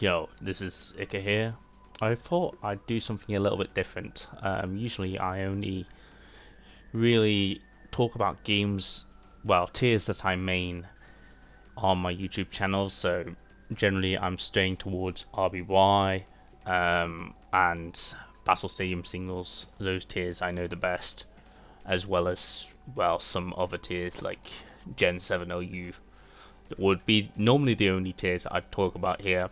Yo, this is Ika here. I thought I'd do something a little bit different. Usually I only really talk about games, well, tiers that I main on my YouTube channel, so generally I'm staying towards RBY and Battle Stadium singles, those tiers I know the best, as well as, well, some other tiers like Gen 7 OU would be normally the only tiers I'd talk about here.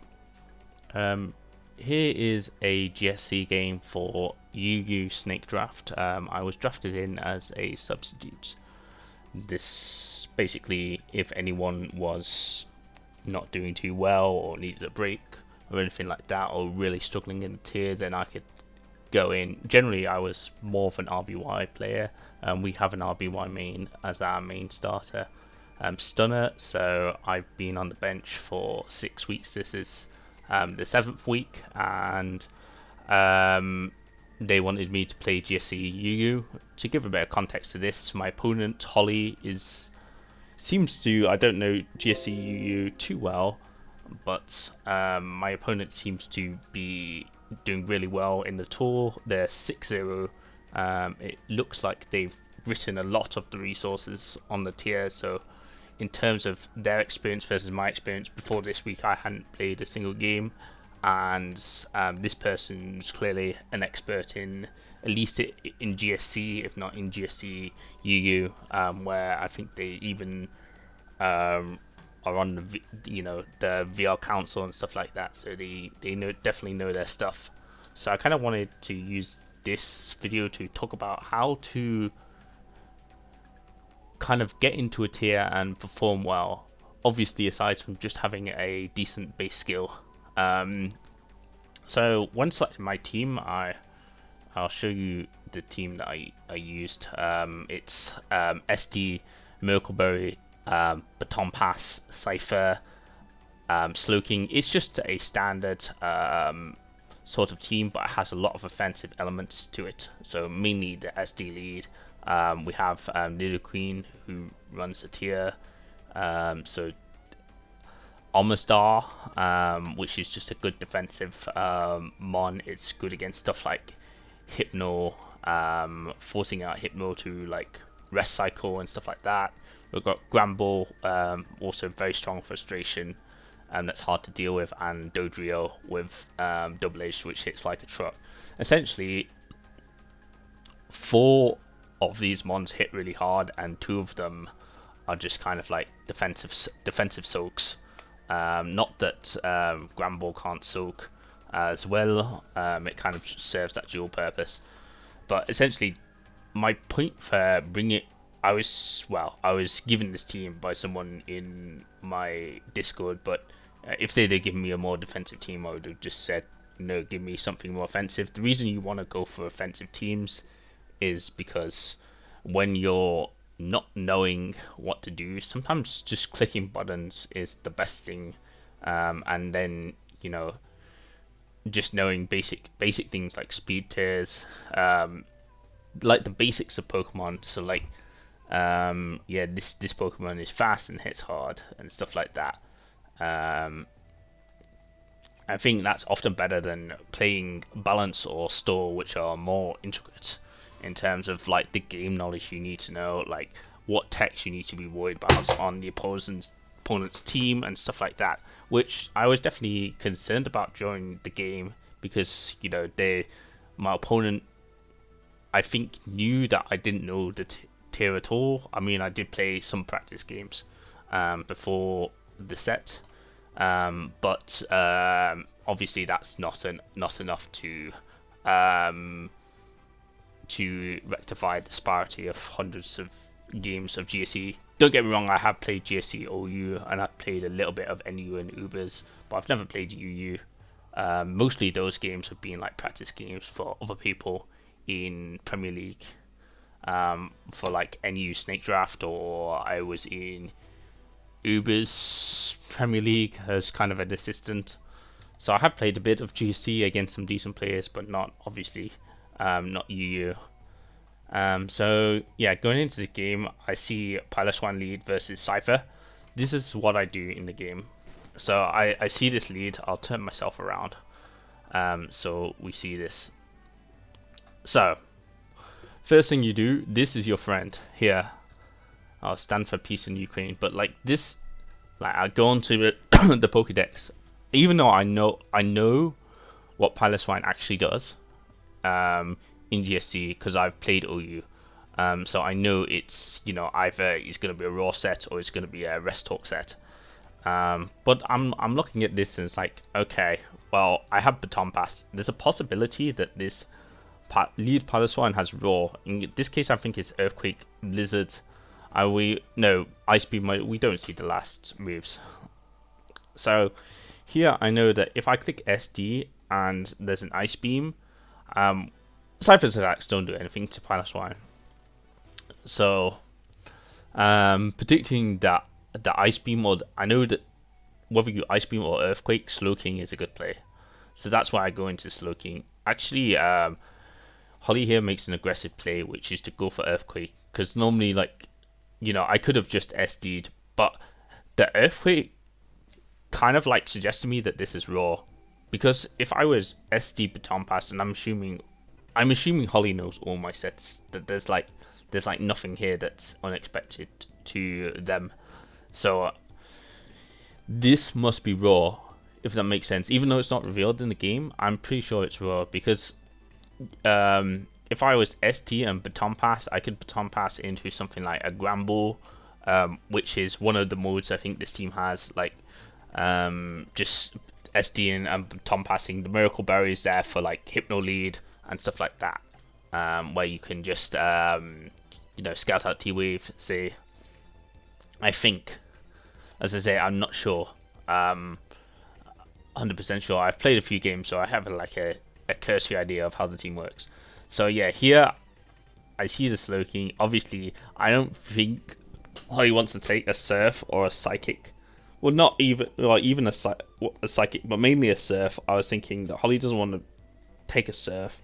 Um, Here is a GSC game for UU Snake Draft. I was drafted in as a substitute. This basically, if anyone was not doing too well or needed a break or anything like that, or really struggling in the tier, then I could go in. Generally, I was more of an RBY player. We have an RBY main as our main starter, Stunner. So I've been on the bench for 6 weeks. This is the 7th week, and they wanted me to play GSC UU. To give a bit of context to this, my opponent Holly seems to, I don't know GSC UU too well, but my opponent seems to be doing really well in the tour. They're 6-0. It looks like they've written a lot of the resources on the tier, so in terms of their experience versus my experience, before this week I hadn't played a single game, and this person's clearly an expert in, at least in GSC, if not in GSC UU, where I think they even are on the the VR council and stuff like that, so they definitely know their stuff. So I kind of wanted to use this video to talk about how to kind of get into a tier and perform well, obviously aside from just having a decent base skill. So when selecting my team, I'll show you the team that I used. It's SD, Merkleberry, Baton Pass, Cypher, Slowking. It's just a standard sort of team, but it has a lot of offensive elements to it. So mainly the SD lead. We have Little Queen, who runs the tier. So Omastar, which is just a good defensive mon. It's good against stuff like Hypno, forcing out Hypno to like rest cycle and stuff like that. We've got Gramble, also very strong frustration, and that's hard to deal with, and Dodrio with double edge, which hits like a truck. Essentially, 4 of these mons hit really hard, and 2 of them are just kind of like defensive soaks. Not that Gramble can't soak as well. It kind of serves that dual purpose. But essentially, my point for bringing it, I was given this team by someone in my Discord, but if they'd given me a more defensive team, I would have just said, no, give me something more offensive. The reason you want to go for offensive teams is because when you're not knowing what to do, sometimes just clicking buttons is the best thing, and then just knowing basic things like speed tiers, like the basics of Pokemon. So like this Pokemon is fast and hits hard and stuff like that. I think that's often better than playing Balance or Store, which are more intricate in terms of like the game knowledge you need to know, like what techs you need to be worried about on the opponent's team and stuff like that, which I was definitely concerned about during the game, because my opponent, I think, knew that I didn't know the tier at all. I mean, I did play some practice games before the set, but obviously that's not enough to rectify the disparity of hundreds of games of GSE. Don't get me wrong, I have played GSE OU and I've played a little bit of NU and Ubers, but I've never played UU. Mostly those games have been like practice games for other people in Premier League, for like NU Snake Draft, or I was in Uber's Premier League as kind of an assistant. So I have played a bit of GSC against some decent players, but not obviously not UU. So yeah, going into the game, I see Pilot Swan lead versus Cypher. This is what I do in the game. So I see this lead. I'll turn myself around. So we see this. So first thing you do, this is your friend here. I'll stand for peace in Ukraine. But like this, like I go onto the Pokédex, even though I know what Pilot Swine actually does in GSC because I've played OU. So I know it's either it's going to be a raw set or it's going to be a rest talk set. But I'm looking at this and it's like, okay, well I have Baton Pass. There's a possibility that this lead Pilot Swine has raw. In this case, I think it's Earthquake, Lizard. Ice Beam. We don't see the last moves. So here I know that if I click SD and there's an Ice Beam, Cypher's attacks don't do anything to Pilot Swine. So predicting that the Ice Beam, or I know that whether you Ice Beam or Earthquake, Slow King is a good play. So that's why I go into Slow King. Actually, Holly here makes an aggressive play, which is to go for Earthquake, because normally, I could have just SD'd, but the Earthquake kind of suggests to me that this is raw, because if I was SD Baton Pass, and I'm assuming Holly knows all my sets, that there's nothing here that's unexpected to them, so this must be raw, if that makes sense. Even though it's not revealed in the game, I'm pretty sure it's raw, because if I was ST and Baton Pass, I could Baton Pass into something like a Gramble, which is one of the modes I think this team has, just SDing and Baton Passing. The Miracle Berry is there for Hypno Lead and stuff like that, where you can just scout out T-Wave, say. I think, as I say, I'm not sure, 100% sure. I've played a few games, so I have a cursory idea of how the team works. So yeah, here I see the Slow King. Obviously, I don't think Holly wants to take a Surf or a Psychic. Well, not even a Psychic, but mainly a Surf. I was thinking that Holly doesn't want to take a Surf.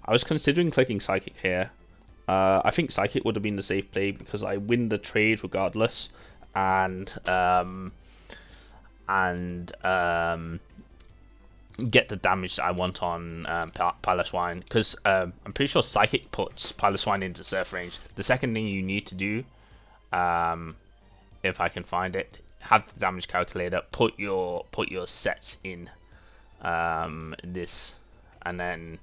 I was considering clicking Psychic here. I think Psychic would have been the safe play because I win the trade regardless, and get the damage that I want on Pilot Swine, because I'm pretty sure Psychic puts Pilot Swine into Surf range. The second thing you need to do, if I can find it, have the damage calculator, put your sets in this, and then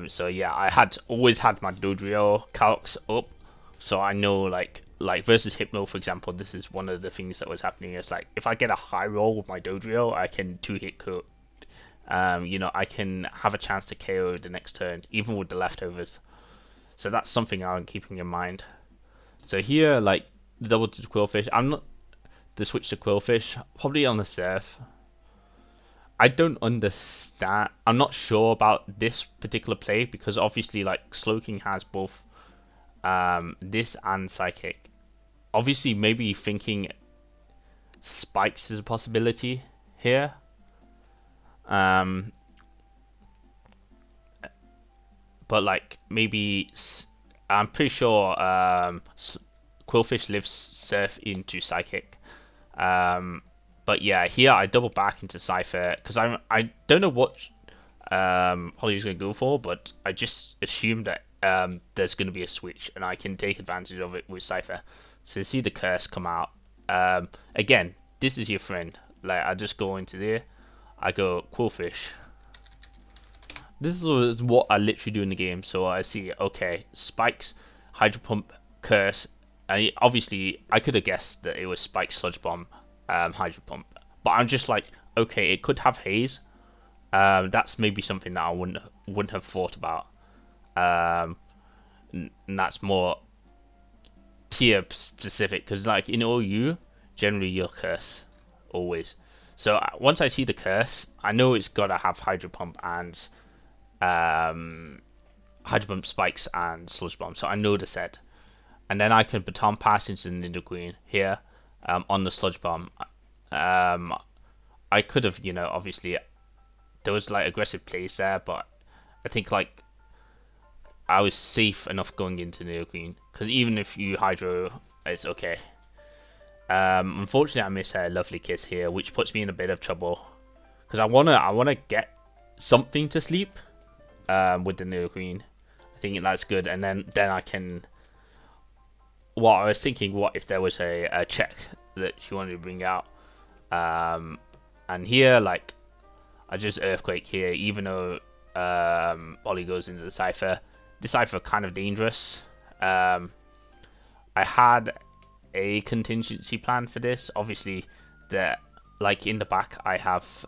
so yeah, I always had my Dodrio calcs up, so I know like versus Hypno, for example, this is one of the things that was happening. It's if I get a high roll with my Dodrio, I can 2-hit KO. I can have a chance to KO the next turn, even with the leftovers. So that's something I'm keeping in mind. So here, the double to Quillfish, I'm not the switch to Quillfish, probably on the Surf. I don't understand. I'm not sure about this particular play because obviously, Slow King has both this and Psychic. Obviously, maybe thinking Spikes is a possibility here. But maybe I'm pretty sure Quillfish lives Surf into Psychic. But yeah, here I double back into Cypher because I don't know what Holly's gonna go for, but I just assume that there's gonna be a switch and I can take advantage of it with Cypher. So you see the curse come out. Again, this is your friend. I just go into there. I go Quillfish. This is what I literally do in the game. So I see, okay, Spikes, Hydro Pump, Curse. And obviously, I could have guessed that it was Spikes, Sludge Bomb, Hydro Pump. But I'm just okay, it could have Haze. That's maybe something that I wouldn't have thought about. And that's more tier specific because in OU, generally you'll Curse always. So once I see the Curse, I know it's gotta have Hydro Pump and Hydro Pump, Spikes and Sludge Bomb. So I know the set, and then I can Baton Pass into the Nidoqueen here on the Sludge Bomb. I could have, obviously there was aggressive plays there, but I think I was safe enough going into Nidoqueen because even if you Hydro, it's okay. Unfortunately, I miss a lovely kiss here, which puts me in a bit of trouble because I wanna get something to sleep with the Neo Queen. I think that's good, and then I can. Well, I was thinking, what if there was a check that she wanted to bring out, and here like I just Earthquake here, even though Ollie goes into the Cypher. This Cypher kind of dangerous. I had a contingency plan for this. Obviously, like in the back, I have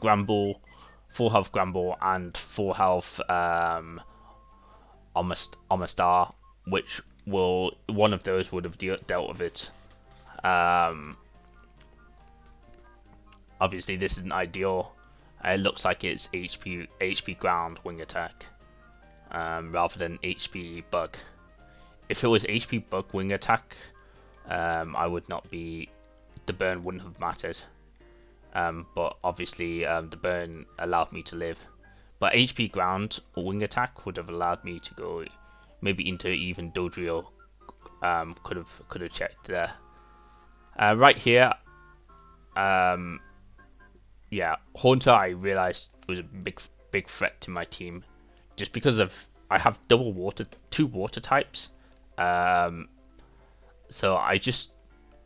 Gramble, full health Gramble, and full health Omastar, which one of those would have dealt with it. Obviously, this isn't ideal. It looks like it's HP ground wing attack rather than HP bug. If it was HP bug wing attack, I would not be. The burn wouldn't have mattered. But obviously, the burn allowed me to live. But HP ground wing attack would have allowed me to go maybe into even Dodrio. Could have checked there. Right here. Yeah, Haunter I realized was a big threat to my team, just because I have two water types. So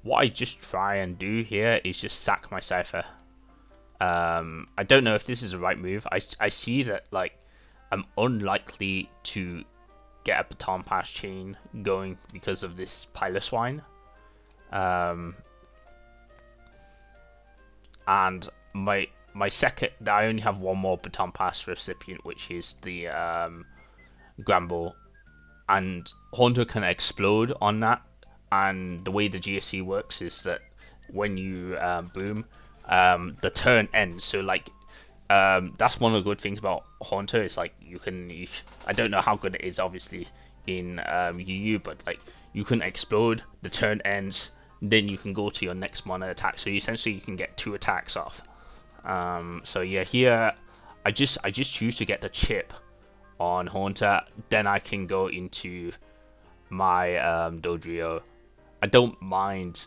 what I just try and do here is just sack my Cypher. I don't know if this is the right move. I see that like I'm unlikely to get a baton pass chain going because of this Piloswine. And my second, I only have one more baton pass recipient, which is the Gramble, and Haunter can explode on that. And the way the GSC works is that when you boom, the turn ends. So like that's one of the good things about Haunter is like I don't know how good it is obviously in UU, but like you can explode, the turn ends, then you can go to your next mono attack. So essentially you can get 2 attacks off. So yeah, here I just choose to get the chip on Haunter, then I can go into my Dodrio. I don't mind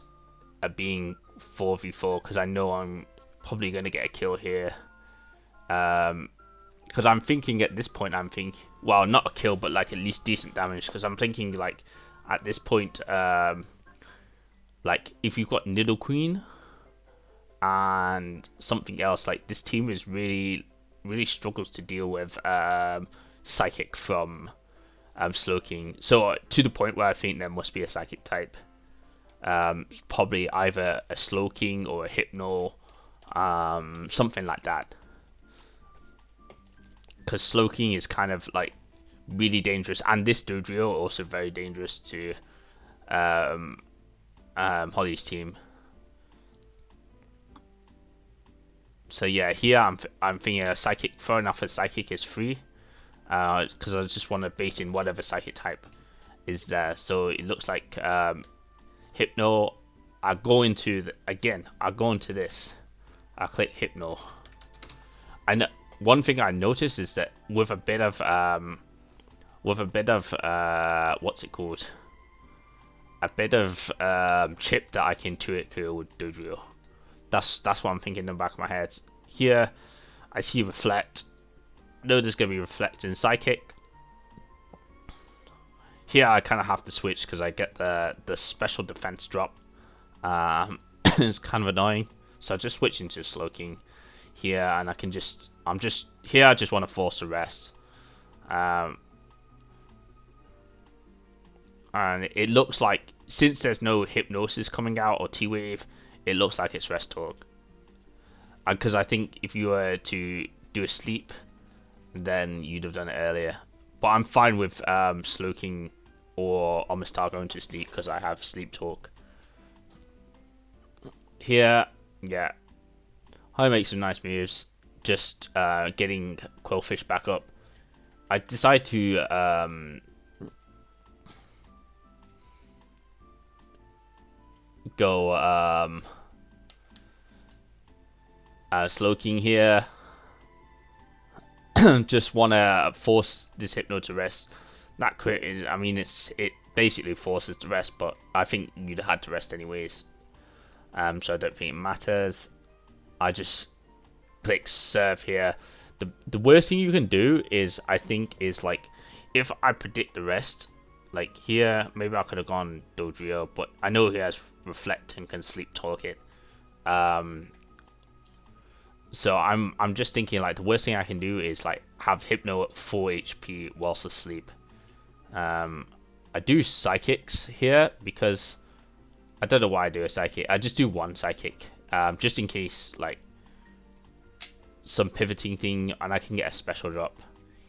being 4v4 because I know I'm probably going to get a kill here. Because I'm thinking at this point, well, not a kill, but like at least decent damage. Because I'm thinking like at this point, like if you've got Niddle Queen and something else, like this team is really struggles to deal with Psychic from Slowking. So to the point where I think there must be a Psychic type. Probably either a Slowking or a Hypno, something like that. Because Slowking is kind of like really dangerous, and this Dodrio also very dangerous to Holly's team. So yeah, here I'm thinking a Psychic. Fair enough, a Psychic is free, because I just want to bait in whatever Psychic type is there. So it looks like Hypno. I'll go into this. I'll click Hypno. I know one thing I noticed is that with a bit of what's it called? A bit of chip that I can 2-hit kill with Dodrio. That's what I'm thinking in the back of my head. Here, I see Reflect. No, there's gonna be Reflect and Psychic. Here, I kind of have to switch because I get the special defense drop. It's kind of annoying, so I just switch into Slowking here, and I just want to force the rest. And it looks like, since there's no Hypnosis coming out or T-Wave, it looks like it's Rest Talk. Because I think if you were to do a sleep, then you'd have done it earlier. But I'm fine with Slowking or Omastar going to sleep because I have Sleep Talk. Here, yeah, I make some nice moves. Just getting Quillfish back up. I decide to go Slowking here. Just want to force this Hypno to rest. That crit is, I mean, it basically forces to rest, but I think you'd have had to rest anyways. So I don't think it matters. I just click serve here. The worst thing you can do is, I think, is like, if I predict the rest, like here, maybe I could have gone Dodrio, but I know he has reflect and can sleep talk it. So I'm just thinking, like, the worst thing I can do is like have Hypno at 4 HP whilst asleep. I do psychics here because I don't know why I do a psychic. I just do one psychic, just in case like some pivoting thing, and I can get a special drop.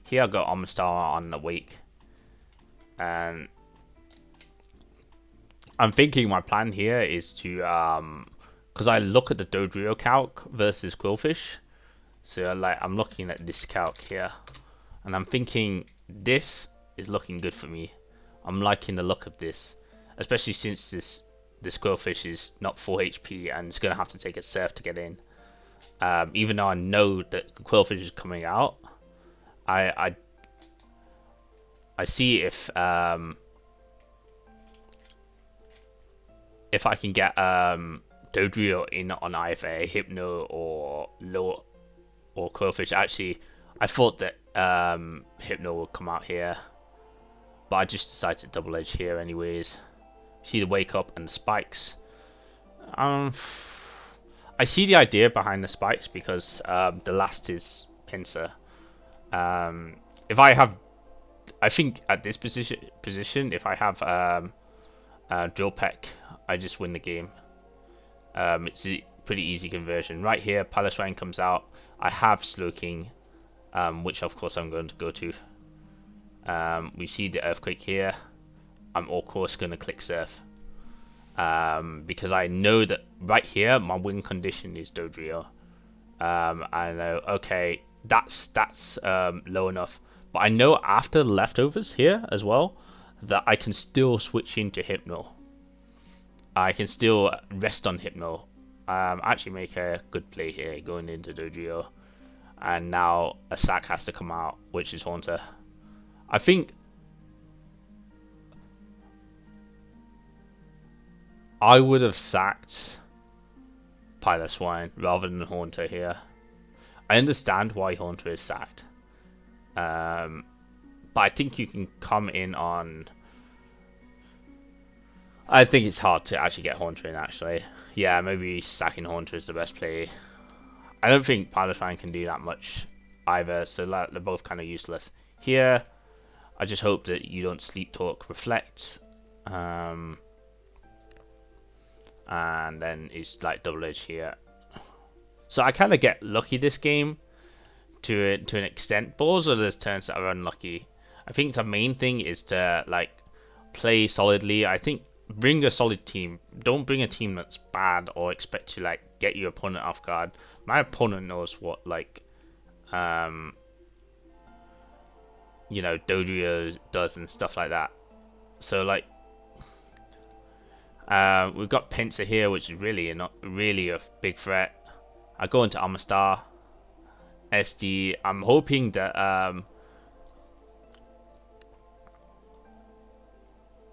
Here I got Amistar on Awake, and I'm thinking my plan here is to because I look at the Dodrio calc versus Quillfish, so like I'm looking at this calc here, and I'm thinking this is looking good for me. I'm liking the look of this, especially since this Quillfish is not 4 HP and it's gonna have to take a surf to get in. Even though I know that Quillfish is coming out, I see if I can get Dodrio in on either Hypno or Quillfish. Actually, I thought that Hypno would come out here, but I just decided to double edge here anyways. See the wake up and the spikes. I see the idea behind the spikes because the last is pincer. If I have, I think at this position, if I have drill peck, I just win the game. It's a pretty easy conversion. Right here, Palace Rhine comes out. I have Slow King, which of course I'm going to go to. We see the Earthquake here. I'm of course going to click Surf. Because I know that right here, my win condition is Dodrio. I know, okay, that's low enough. But I know after the leftovers here as well, that I can still switch into Hypno. I can still rest on Hypno. Actually make a good play here, going into Dodrio. And now a sack has to come out, which is Haunter. I think I would have sacked Pilot Swine rather than Haunter here. I understand why Haunter is sacked. But I think you can come in on... I think it's hard to actually get Haunter in, actually. Yeah, maybe sacking Haunter is the best play. I don't think Pilot Swine can do that much either, so they're both kind of useless. Here, I just hope that you don't Sleep Talk Reflect. And then it's like double edge here. So I kind of get lucky this game to an extent. But also there's turns that are unlucky. I think the main thing is to like play solidly. I think bring a solid team. Don't bring a team that's bad or expect to like get your opponent off guard. My opponent knows what like you know, Dodrio does and stuff like that. So like we've got Pincer here, which is really not really a big threat. I go into Amistar, SD. I'm hoping that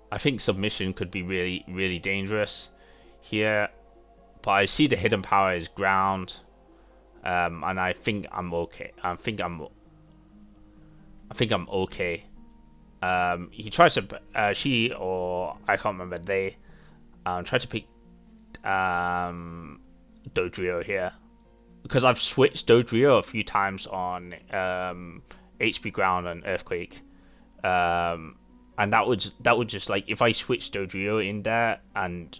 I think submission could be really dangerous here, but I see the hidden power is ground, and I think I'm okay. I think I'm okay. He tries to she, or I can't remember, they try to pick Dodrio here, because I've switched Dodrio a few times on HP ground and Earthquake, and that would just like, if I switched Dodrio in there, and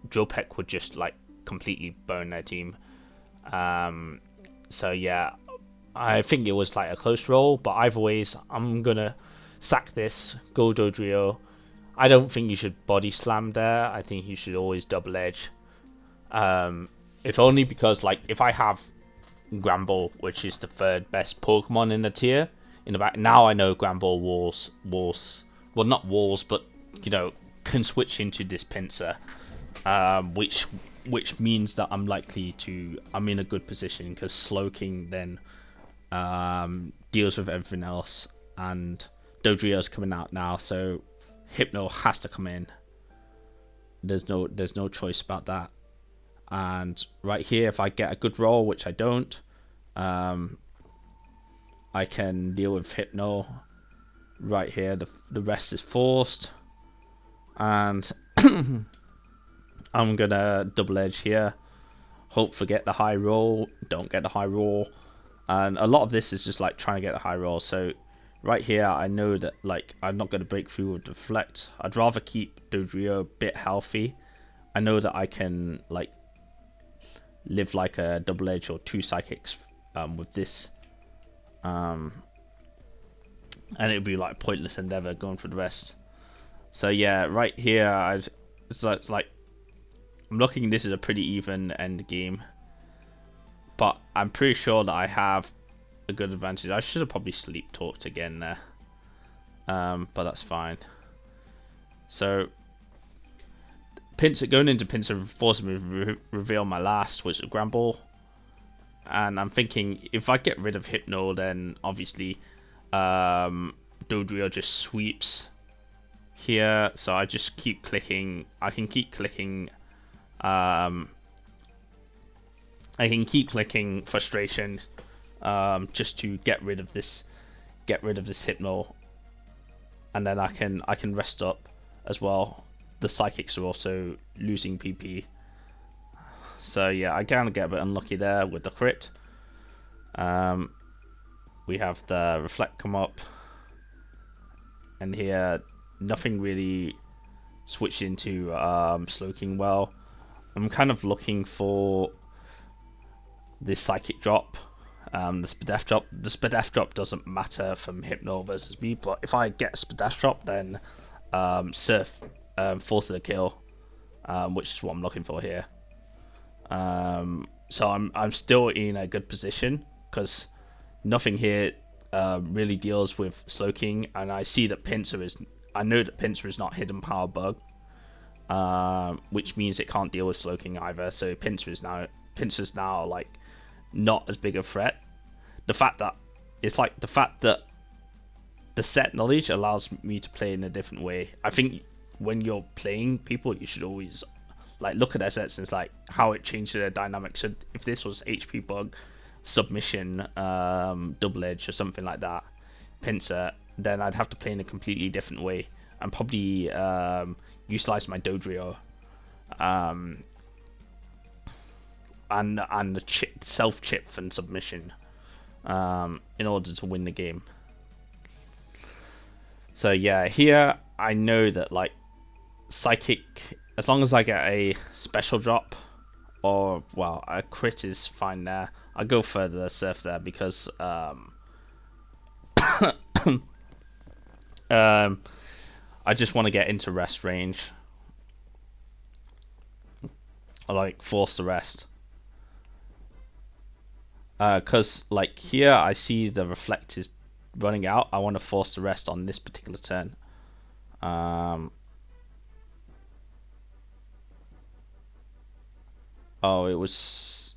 Drillpeck would just like completely burn their team. So yeah, I think it was like a close roll, but either ways, I'm gonna sack this, go Dodrio. I don't think you should body slam there. I think you should always double edge. If only because like if I have Granbull, which is the third best Pokemon in the tier, in the back, now I know Granbull walls, well not walls, but you know, can switch into this Pinsir, which means that I'm in a good position, because Slowking then deals with everything else, and Dodrio's coming out now, so Hypno has to come in. there's no choice about that. And right here, if I get a good roll, which I don't, I can deal with Hypno. Right here, the rest is forced, and I'm gonna double edge here. Hope for get the high roll, don't get the high roll, and a lot of this is just like trying to get the high roll. So right here, I know that like I'm not gonna break through with deflect. I'd rather keep Dodrio a bit healthy. I know that I can like live like a double edge or two psychics with this, and it would be like pointless endeavor going for the rest. So yeah, right here, it's like I'm looking. This is a pretty even end game, but I'm pretty sure that I have a good advantage. I should have probably sleep talked again there, but that's fine. So pincer going into pincer forces me to reveal my last, which is Gramble, and I'm thinking if I get rid of Hypno, then obviously Dodrio just sweeps here. So I just keep clicking. I can keep clicking. I can keep clicking frustration, just to get rid of this Hypno, and then I can rest up as well. The psychics are also losing PP, so yeah, I kind of get a bit unlucky there with the crit. We have the reflect come up, and here nothing really switched into Slow King well. I'm kind of looking for this psychic drop, the Spadef drop. The Spadef drop doesn't matter from Hypno versus me, but if I get a Spadef drop, then Surf forces a kill, which is what I'm looking for here. So I'm still in a good position because nothing here really deals with Slow King, and I see that Pincer is. I know that Pincer is not hidden power bug, which means it can't deal with Slow King either. So Pincer's now like not as big a threat. The fact that the set knowledge allows me to play in a different way. I think when you're playing people, you should always like look at their sets and it's like how it changed their dynamics. So if this was HP bug, submission, double edge or something like that, pincer, then I'd have to play in a completely different way and probably utilize my Dodrio and the self chip and submission in order to win the game. So yeah, here I know that like psychic, as long as I get a special drop or well a crit is fine there. I go for the surf there because I just want to get into rest range. I like force the rest. Because like here I see the reflect is running out. I want to force the rest on this particular turn. I was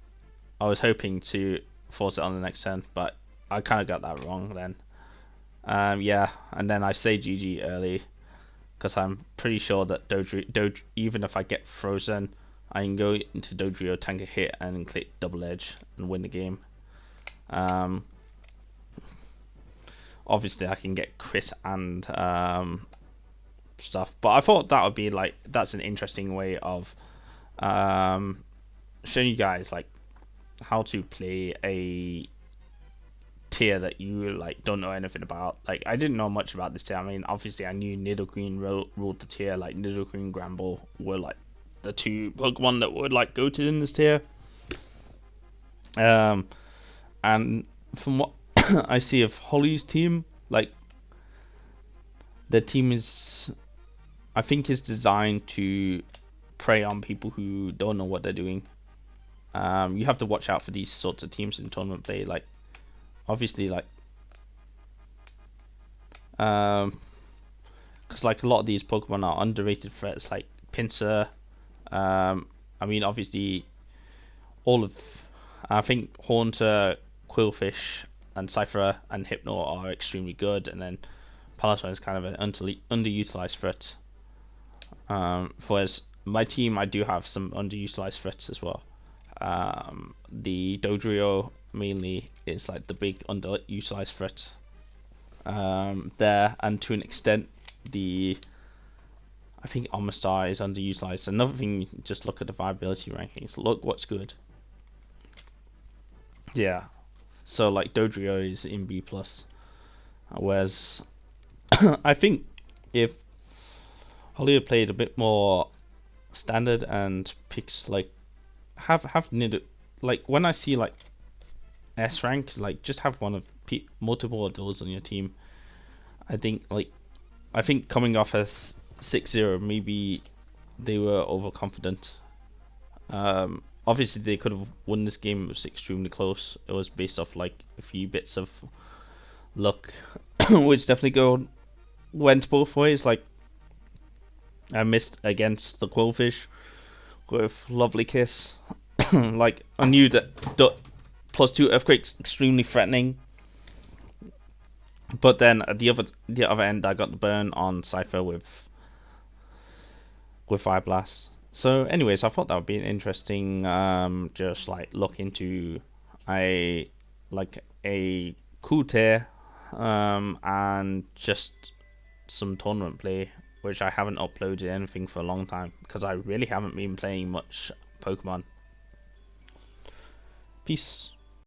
hoping to force it on the next turn, but I kind of got that wrong then. Yeah, and then I say GG early because I'm pretty sure that Dodrio, even if I get frozen, I can go into Dodrio, tank a hit, and click double edge and win the game. Obviously, I can get crit and stuff, but I thought that would be like that's an interesting way of showing you guys like how to play a tier that you like don't know anything about. Like I didn't know much about this tier. I mean, obviously I knew Nidoqueen ruled the tier. Like Nidoqueen, Gramble were like the two Pokemon that would like go to in this tier. And from what I see of Holly's team, like their team is, I think, is designed to prey on people who don't know what they're doing. You have to watch out for these sorts of teams in tournament play. Like, obviously, like, because like a lot of these Pokemon are underrated threats, like Pinsir. I mean, obviously, I think Haunter, Quillfish, and Cypher and Hypno are extremely good, and then Palatine is kind of an underutilized threat. Whereas my team, I do have some underutilized threats as well. The Dodrio mainly is like the big underutilized threat there, and to an extent, I think Omastar is underutilized. Another thing, just look at the viability rankings. Look what's good. Yeah, so like Dodrio is in B plus, whereas I think if Hollywood played a bit more standard and picks like have needed, like when I see like S rank, like just have one of multiple of those on your team. I think coming off as 6-0, maybe they were overconfident. Obviously they could have won this game. It was extremely close. It was based off like a few bits of luck, which definitely went both ways. Like I missed against the Quillfish with Lovely Kiss. Like I knew that +2 Earthquake's extremely threatening, but then at the other end, I got the burn on Cypher with Fire Blast. So, anyways, I thought that would be an interesting just like look into a cool tier and just some tournament play, which I haven't uploaded anything for a long time because I really haven't been playing much Pokemon. Peace.